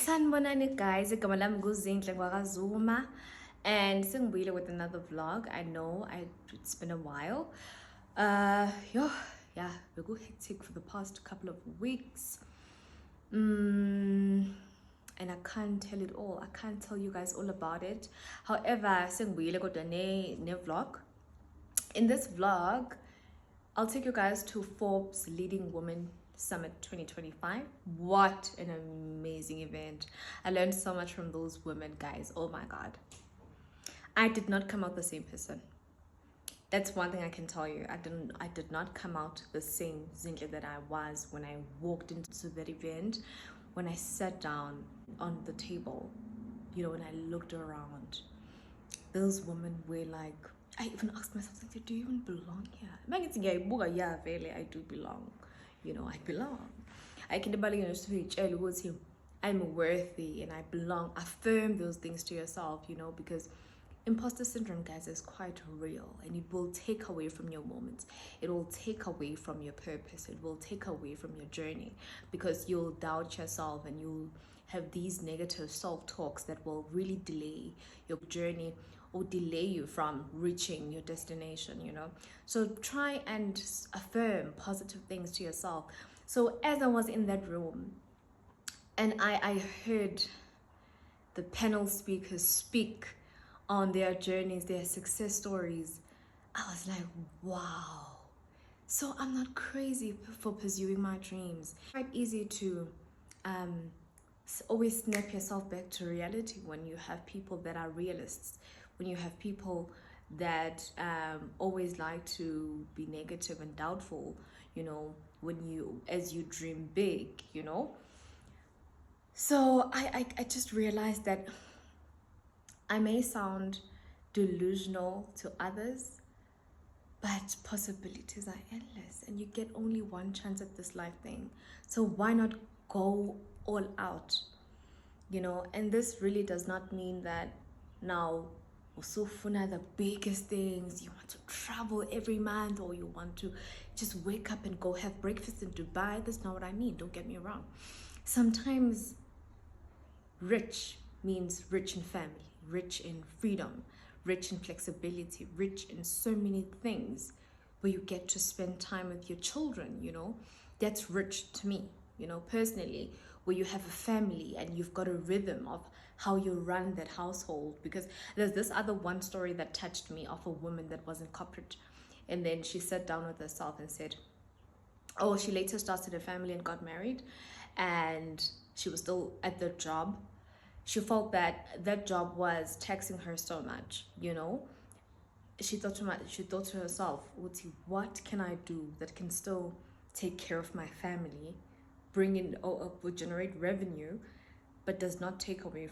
Sanibonani guys, igama lami nguZinhle ngwakaZuma and sengibuyile with another vlog. I know it's been a while. Yeah, we're go hectic for the past couple of weeks. And I can't tell it all. I can't tell you guys all about it. However, sengibuyile kodwa ne vlog. In this vlog, I'll take you guys to Forbes Leading Women Summit 2025. What an amazing event. I learned so much from those women, guys. Oh my God. I did not come out the same person. That's one thing I can tell you. I did not come out the same Zinhle that I was when I walked into that event. When I sat down on the table, you know, when I looked around, those women were like, I even asked myself, like, do you even belong here? Yeah, really, I do belong. You know, I belong. I can I'm worthy and I belong. Affirm those things to yourself, you know, because imposter syndrome, guys, is quite real and it will take away from your moments. It will take away from your purpose. It will take away from your journey because you'll doubt yourself and you'll have these negative self-talks that will really delay your journey or delay you from reaching your destination, you know. So try and affirm positive things to yourself. So as I was in that room and I heard the panel speakers speak on their journeys, their success stories, I was like, wow. So I'm not crazy for pursuing my dreams. It's quite easy to always snap yourself back to reality when you have people that are realists, when you have people that always like to be negative and doubtful, you know, as you dream big, you know. So I just realized that I may sound delusional to others, but possibilities are endless and you get only one chance at this life thing. So why not go all out, you know? And this really does not mean that now usufuna the biggest things, you want to travel every month or you want to just wake up and go have breakfast in Dubai. That's not what I mean, don't get me wrong. Sometimes rich means rich in family, rich in freedom, rich in flexibility, rich in so many things where you get to spend time with your children, you know. That's rich to me, you know, personally, where you have a family and you've got a rhythm of how you run that household. Because there's this other one story that touched me of a woman that was in corporate, and then she sat down with herself and said, oh, she later started a family and got married, and she was still at the job. She felt that that job was taxing her so much, you know. She thought to herself, what can I do that can still take care of my family, bring in or generate revenue, but does not take away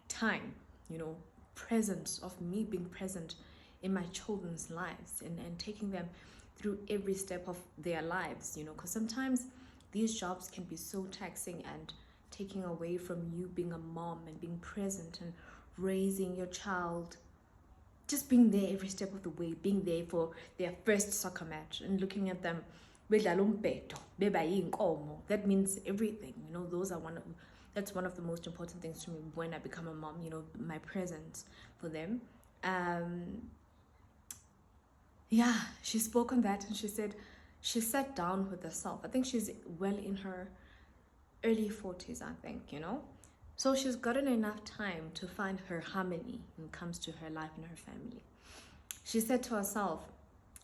time, you know, presence of me being present in my children's lives and taking them through every step of their lives, you know, because sometimes these jobs can be so taxing and taking away from you being a mom and being present and raising your child, just being there every step of the way, being there for their first soccer match and looking at them. That means everything, you know. That's one of the most important things to me when I become a mom, you know, my presence for them. Yeah, she spoke on that and she said she sat down with herself. I think she's well in her early 40s, I think, you know. So she's gotten enough time to find her harmony when it comes to her life and her family. She said to herself,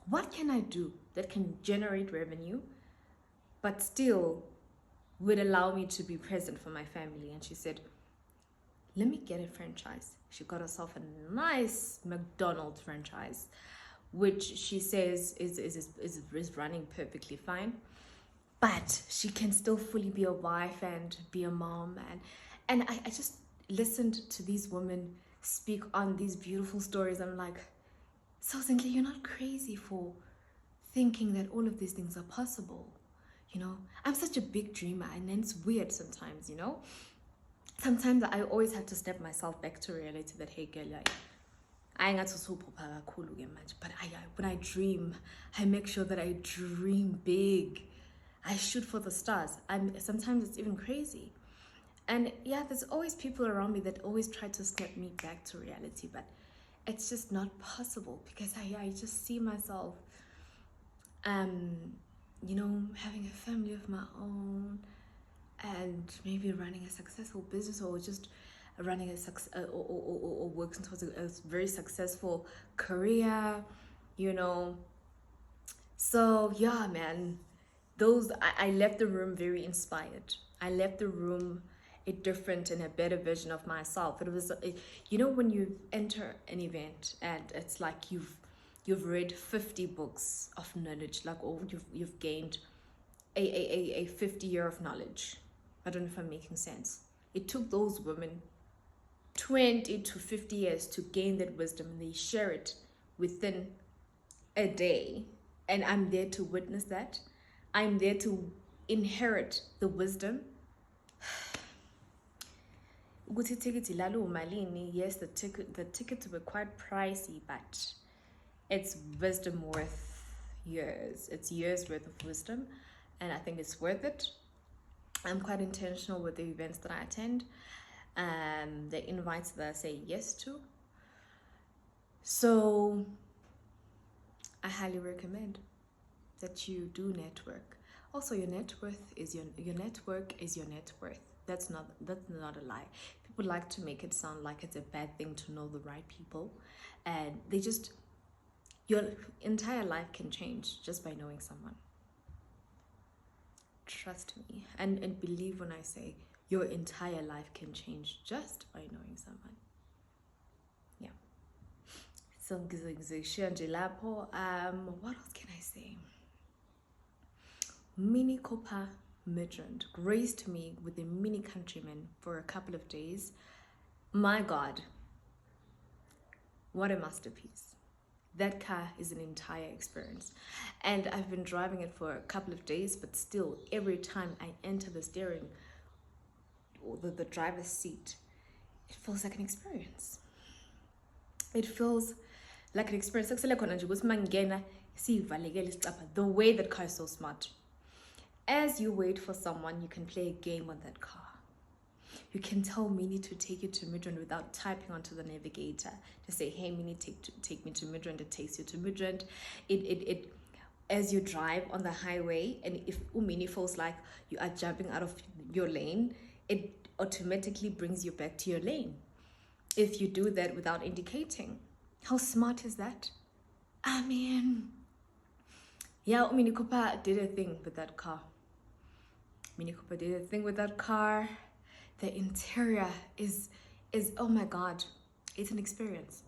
what can I do that can generate revenue but still would allow me to be present for my family? And she said, let me get a franchise. She got herself a nice McDonald's franchise, which she says is running perfectly fine, but she can still fully be a wife and be a mom. And I just listened to these women speak on these beautiful stories. I'm like, so Zinhle, you're not crazy for thinking that all of these things are possible, you know. I'm such a big dreamer and it's weird sometimes, you know. Sometimes I always have to step myself back to reality that, hey girl, I ain't got to super cool much, but when I dream, I make sure that I dream big. I shoot for the stars. Sometimes it's even crazy. And yeah, there's always people around me that always try to snap me back to reality, but it's just not possible because I just see myself, um, having a family of my own and maybe running a successful business or just running or working towards a very successful career, you know. So yeah, man, I left the room very inspired. I left the room a different and a better version of myself. It was, when you enter an event and it's like you've read 50 books of knowledge, like, or you've gained a 50-year of knowledge. I don't know if I'm making sense. It took those women 20 to 50 years to gain that wisdom, and they share it within a day. And I'm there to witness that. I'm there to inherit the wisdom. Yes, the tickets were quite pricey, but it's wisdom worth years. It's years worth of wisdom, and I think it's worth it. I'm quite intentional with the events that I attend, the invites that I say yes to. So I highly recommend that you do network. Also, your net worth is your network is your net worth. That's not a lie. People like to make it sound like it's a bad thing to know the right people, and your entire life can change just by knowing someone. Trust me and believe when I say your entire life can change just by knowing someone. Yeah. So what else can I say? Mini Copa Midrand graced me with a mini countryman for a couple of days. My God, what a masterpiece. That car is an entire experience. And I've been driving it for a couple of days, but still, every time I enter the steering or the driver's seat, it feels like an experience. It feels like an experience. The way that car is so smart. As you wait for someone, you can play a game on that car. You can tell Mini to take you to Midrand without typing onto the navigator. Just say, hey, Mini, take me to Midrand. It takes you to Midrand. It as you drive on the highway, and if Mini feels like you are jumping out of your lane, it automatically brings you back to your lane. If you do that without indicating. How smart is that? I mean, yeah, Mini Cooper did a thing with that car. Mini Cooper did a thing with that car. The interior is oh my God, it's an experience.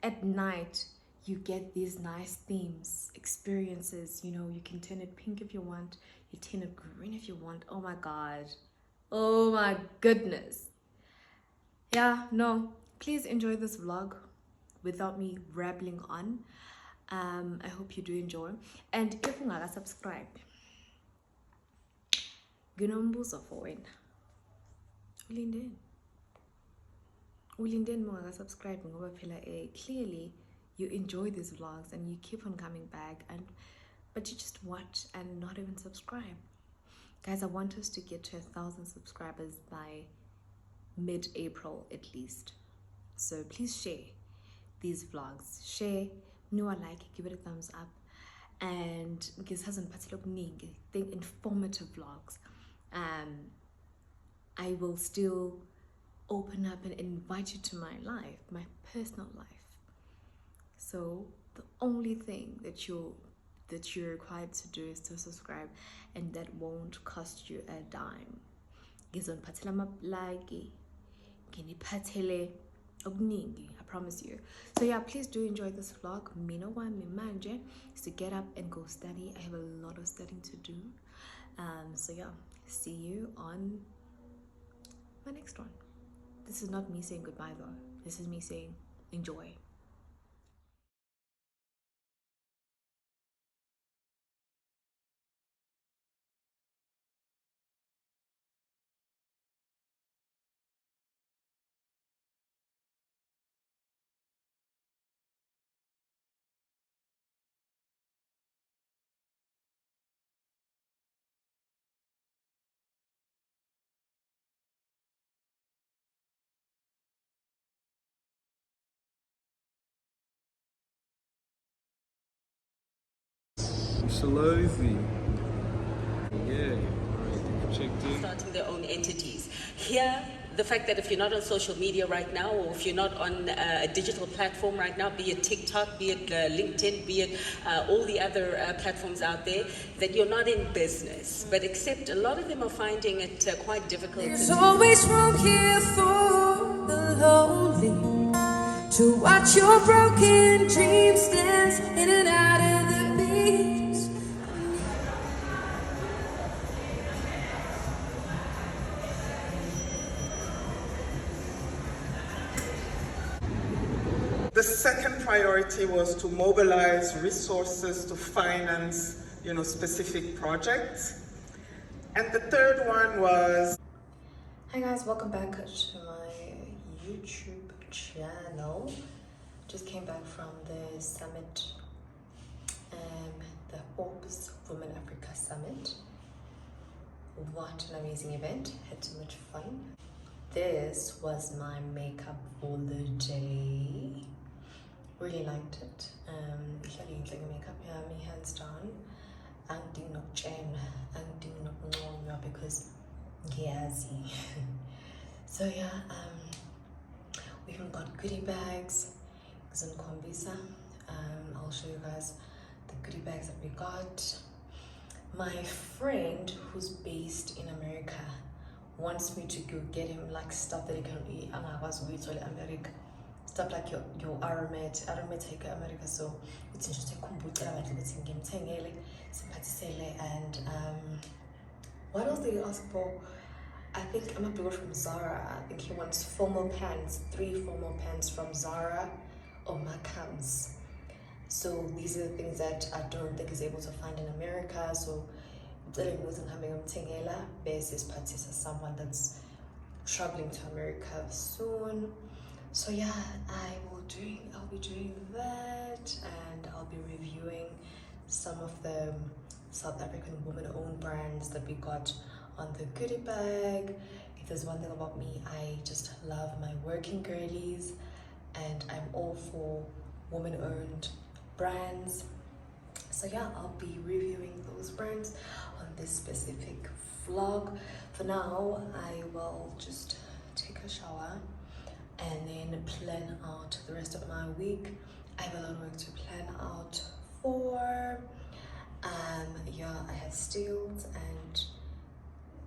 At night, you get these nice themes, experiences. You can turn it pink if you want. You turn it green if you want. Oh my God. Oh my goodness. Yeah, no, please enjoy this vlog without me rambling on. I hope you do enjoy. And if you want to subscribe, nginombuzo for wena. Ulindeni mongakasubscribe ngoba phela clearly you enjoy these vlogs and you keep on coming back, but you just watch and not even subscribe. Guys, I want us to get to 1,000 subscribers by mid-April at least. So please share these vlogs. Share, like, give it a thumbs up, and because hasn't think informative vlogs. I will still open up and invite you to my life, my personal life. So the only thing that you're required to do is to subscribe, and that won't cost you a dime. I promise you. So yeah, please do enjoy this vlog. Mina wami manje is to get up and go study. I have a lot of studying to do. So yeah, see you on my next one. This is not me saying goodbye though. This is me saying enjoy. Absolutely. Yeah. Alright, checked in. Starting their own entities. Here, the fact that if you're not on social media right now, or if you're not on a digital platform right now, be it TikTok, be it LinkedIn, be it all the other platforms out there, that you're not in business. But except a lot of them are finding it quite difficult. There's always room here for the lonely to watch your broken dreams dance in and out of the beats. The second priority was to mobilize resources to finance, specific projects. And the third one was... Hi guys, welcome back to my YouTube channel. Just came back from the summit, the Forbes Women Africa Summit. What an amazing event, had so much fun. This was my makeup for the day. Really liked it. Makeup, yeah, hands down. Because gassy. So yeah, we even got goodie bags. I'll show you guys the goodie bags that we got. My friend who's based in America wants me to go get him like stuff that he can eat and I was with America. Stuff like your aromat take America, so it's interesting and what else did he ask for? I think I'm a bigger from Zara. I think he wants formal pants, 3 formal pants from Zara or Macams. So these are the things that I don't think is able to find in America. So basis parties as someone that's traveling to America soon. So yeah, I'll be doing that, and I'll be reviewing some of the South African woman-owned brands that we got on the goodie bag. If there's one thing about me, I just love my working girlies, and I'm all for woman-owned brands. So yeah, I'll be reviewing those brands on this specific vlog. For now, I will just take a shower and then plan out the rest of my week. I have a lot of work to plan out for. Yeah, I have stills and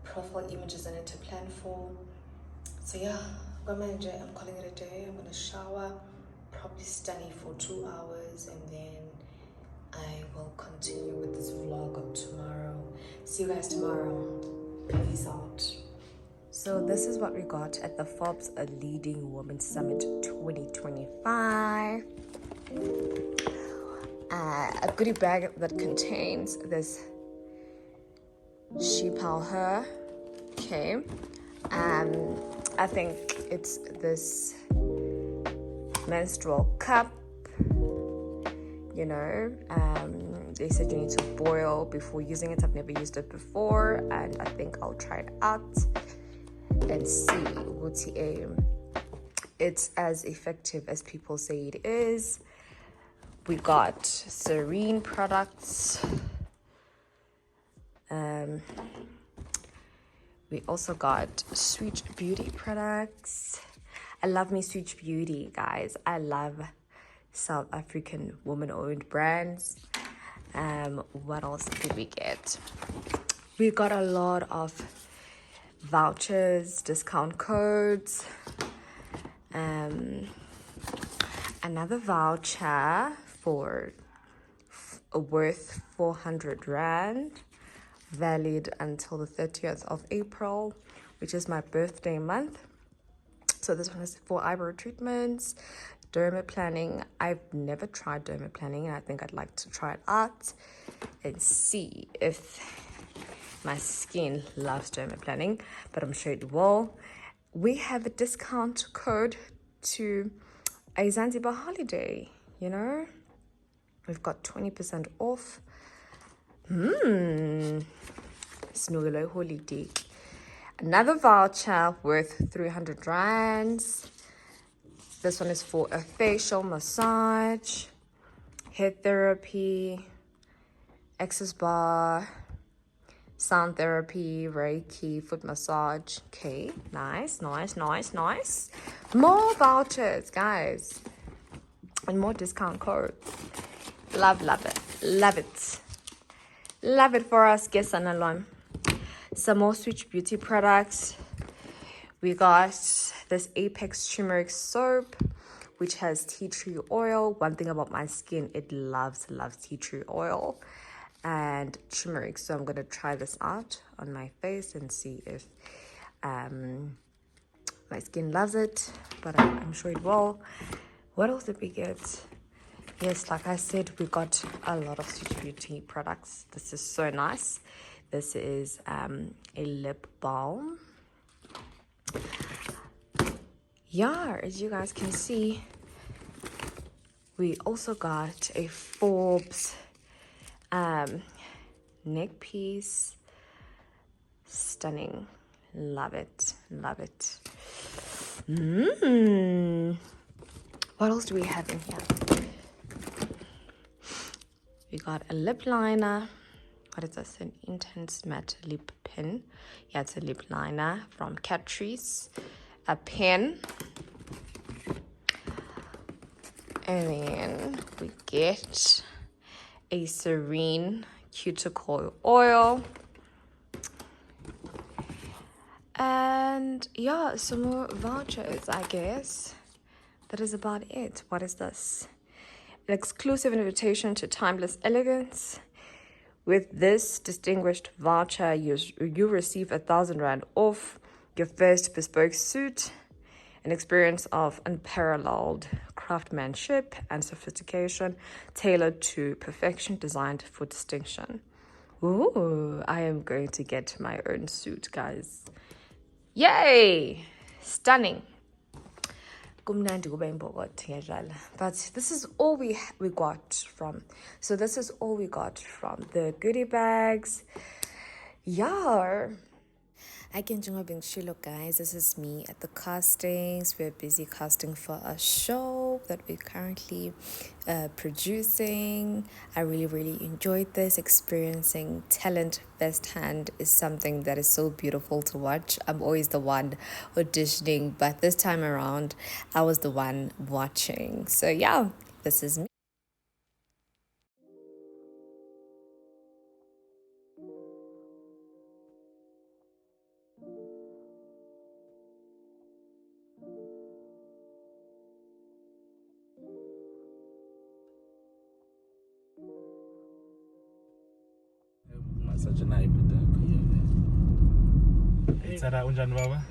profile images I need to plan for. So yeah, I'm calling it a day. I'm gonna shower, probably study for 2 hours, and then I will continue with this vlog tomorrow. See you guys tomorrow. Peace out. So this is what we got at the Forbes A Leading Women Summit 2025. A goodie bag that contains this sheepal hair. Okay. I think it's this menstrual cup. They said you need to boil before using it. I've never used it before, and I think I'll try it out and see what it's as effective as people say it is. We got Serene products. We also got Sweet Beauty products. I love me Sweet Beauty, guys. I love South African woman-owned brands. What else did we get? We got a lot of vouchers, discount codes. Another voucher for worth 400 Rand, valid until the 30th of April, which is my birthday month. So this one is for eyebrow treatments, dermaplaning. I've never tried dermaplaning, and I think I'd like to try it out and see if my skin loves dermaplaning, but I'm sure it will. We have a discount code to a Zanzibar holiday, We've got 20% off. Snuggle holiday. Another voucher worth 300 Rands. This one is for a facial massage, hair therapy, Access bar, sound therapy, Reiki, foot massage. Okay, nice. More vouchers, guys, and more discount codes. Love it for us. Guess alone. Some more Switch Beauty products. We got this Apex turmeric soap, which has tea tree oil. One thing about my skin, it loves tea tree oil and turmeric. So I'm gonna try this out on my face and see if my skin loves it, but I'm sure it will. What else did we get? Yes, like I said, we got a lot of Switch Beauty products. This is so nice. This is a lip balm. Yeah, as you guys can see, we also got a Forbes neck piece. Stunning. Love it. What else do we have in here? We got a lip liner. What is this? An intense matte lip pen. Yeah, it's a lip liner from Catrice. A pen. And then we get a Serene cuticle oil. And yeah, some more vouchers, I guess. That is about it. What is this? An exclusive invitation to timeless elegance. With this distinguished voucher, you receive 1,000 Rand off your first bespoke suit. An experience of unparalleled craftsmanship and sophistication, tailored to perfection, designed for distinction. Ooh, I am going to get my own suit, guys. Yay! Stunning. But this is all we got from. So this is all we got from the goodie bags. Yeah. I can look, guys. This is me at the castings. We're busy casting for a show that we're currently producing. I really enjoyed this. Experiencing talent firsthand is something that is so beautiful to watch. I'm always the one auditioning, but this time around, I was the one watching. So yeah, this is me. Such a nice Sara unjan baba.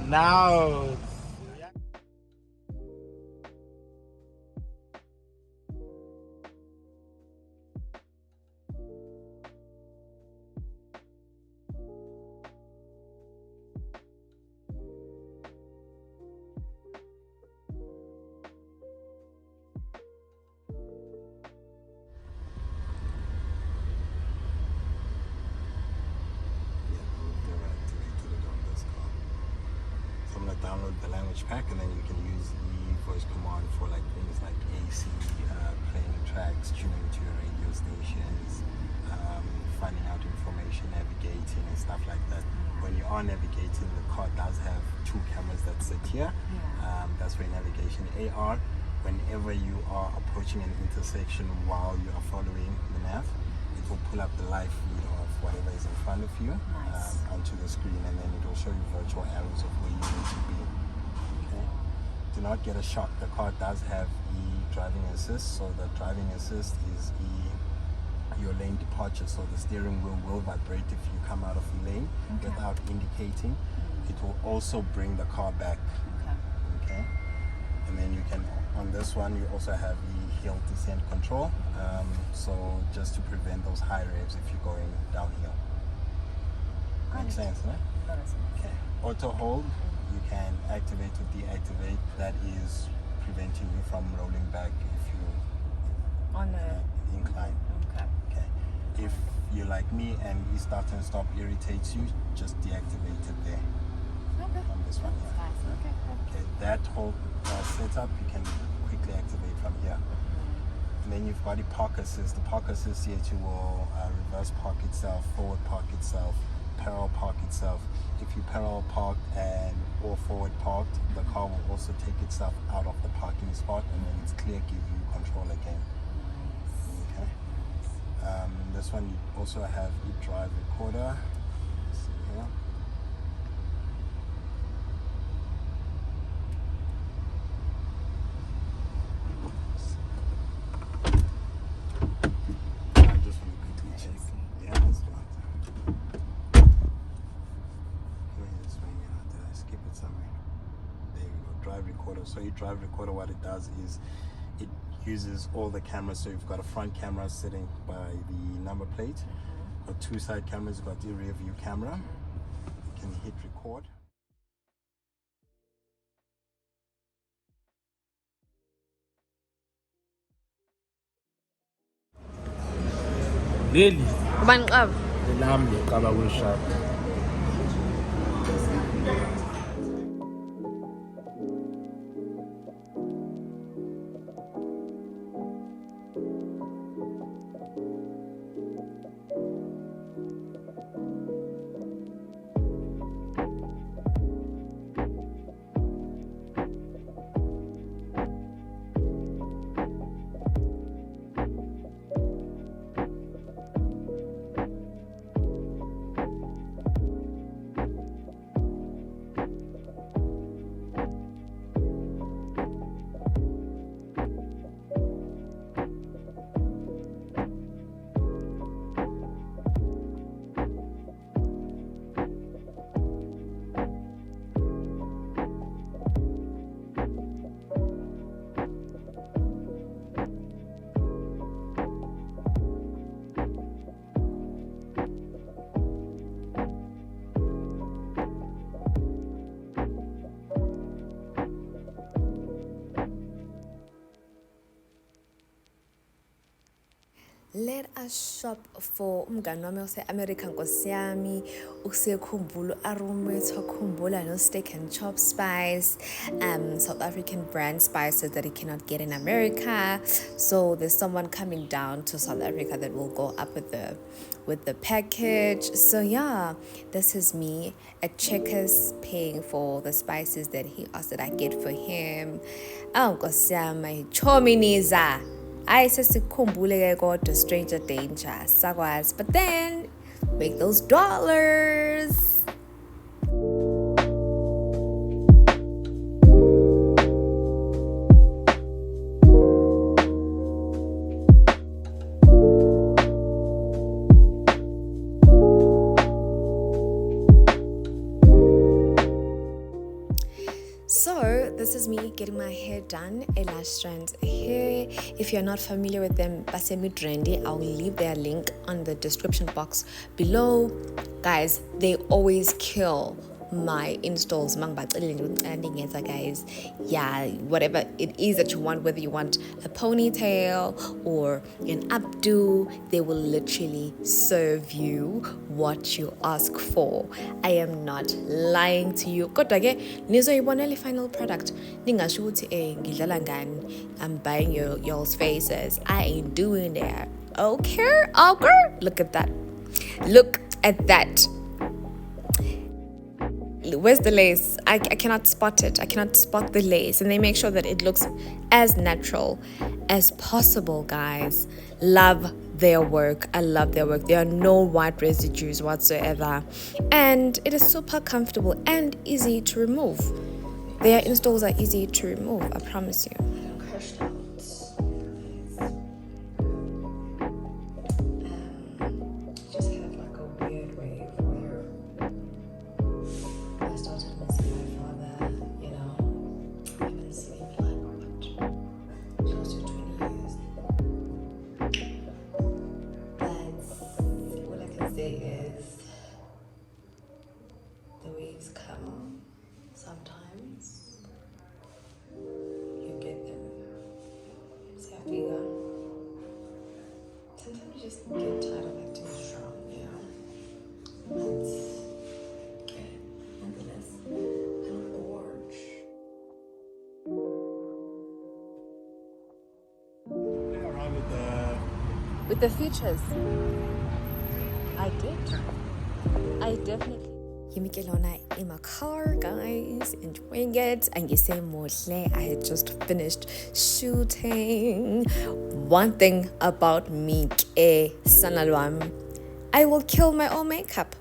Now download the language pack, and then you can use the voice command for like things like AC, playing tracks, tuning to your radio stations, finding out information, navigating and stuff like that. When you are navigating, the car does have 2 cameras that sit here. That's where navigation AR. Whenever you are approaching an intersection while you are following the nav, it will pull up the live feed of whatever is in front of you onto the screen, and then it will show you virtual arrows of where you need to be. Okay. Do not get a shock. The car does have driving assist, so the driving assist is your lane departure, so the steering wheel will vibrate if you come out of the lane without indicating. It will also bring the car back. Okay. And then you can, on this one, you also have the hill descent control, so just to prevent those high revs if you're going downhill. Makes sense, right? Okay. Auto hold, you can activate or deactivate. That is preventing you from rolling back if you on the incline. okay. If you're like me and restart and stop irritates you, just deactivate it there. Okay. On this one, yeah. Nice. Okay. Okay, that whole setup you can quickly activate from here. And then you've got the park assist. The park assist here will reverse park itself, forward park itself, parallel park itself. If you parallel parked and or forward parked, the car will also take itself out of the parking spot, and when it's clear, give you control again. Okay. This one you also have the drive recorder. Let's see here. I just want to quickly check. Yeah, that's right. This way, did I skip it somewhere? There you go, drive recorder. So your drive recorder, what it does is it uses all the cameras. So you've got a front camera sitting by the number plate, got two side cameras, got the rear view camera. You can hit record. Leli Ubani qaba? elami leqaba kweshadi. Let us shop for umngani wami ose-America nkosi yami usekhumbula aromates wakhumbula no steak and chop spice, South African brand spices that he cannot get in America. So there's someone coming down to South Africa that will go up with the package. So yeah, this is me at Checkers paying for the spices that he asked that I get for him. Oh nkosi yami chominiza. I sesikhumbule kodwa stranger danger sakwazi, but then make those dollars. So this is me getting my hair done at Lush Strands SA. If you're not familiar with them, Midrand, I'll leave their link on the description box below. Guys, they always kill my installs, guys. Yeah, whatever it is that you want, whether you want a ponytail or an updo, they will literally serve you what you ask for. I am not lying to you. Kodwa ke nizoyibona le final product ningasho ukuthi ngidlala ngani, I'm buying y'all's faces. I ain't doing that. Okay, look at that. Look at that. Where's the lace? I cannot spot it. I cannot spot the lace. And they make sure that it looks as natural as possible, guys. Love their work. I love their work. There are no white residues whatsoever. And it is super comfortable and easy to remove. Their installs are easy to remove, I promise you. Sometimes you get them. Sometimes you just get tired of acting strong. with the features. I definitely. Yimikelona in my car, guys, enjoying it. And you say Mohle, I had just finished shooting. One thing about me, sanalwam, I will kill my own makeup.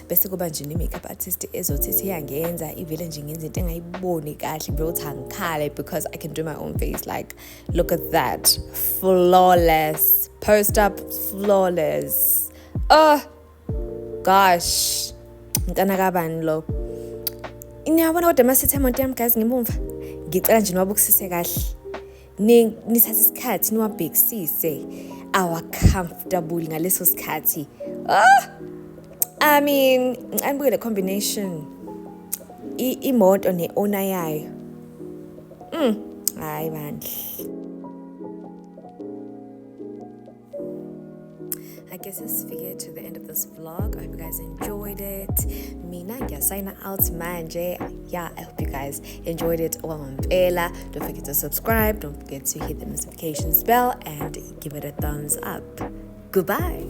Bese kuba nje ni makeup artist ezothi iyangenza ivele nje ngenza into engayiboni kahle bro thangikhale, because I can do my own face. Like, look at that, flawless, post up flawless. Gosh, ngicana kabani lo. Niyabona kodwa masithi emonto yami guys ngimumva. Ngicela nje niwabukisise kahle. Nithathe isikhathi niwabhekisise awa comfortable ngaleso sikhathi. I mean, ngicabukile combination imoto ne-owner yayo. Hayi bandla. I guess let's figure to the end of this vlog. I hope you guys enjoyed it. Mina ngiyasayina out manje. Yeah, I hope you guys enjoyed it. Don't forget to subscribe. Don't forget to hit the notifications bell and give it a thumbs up. Goodbye.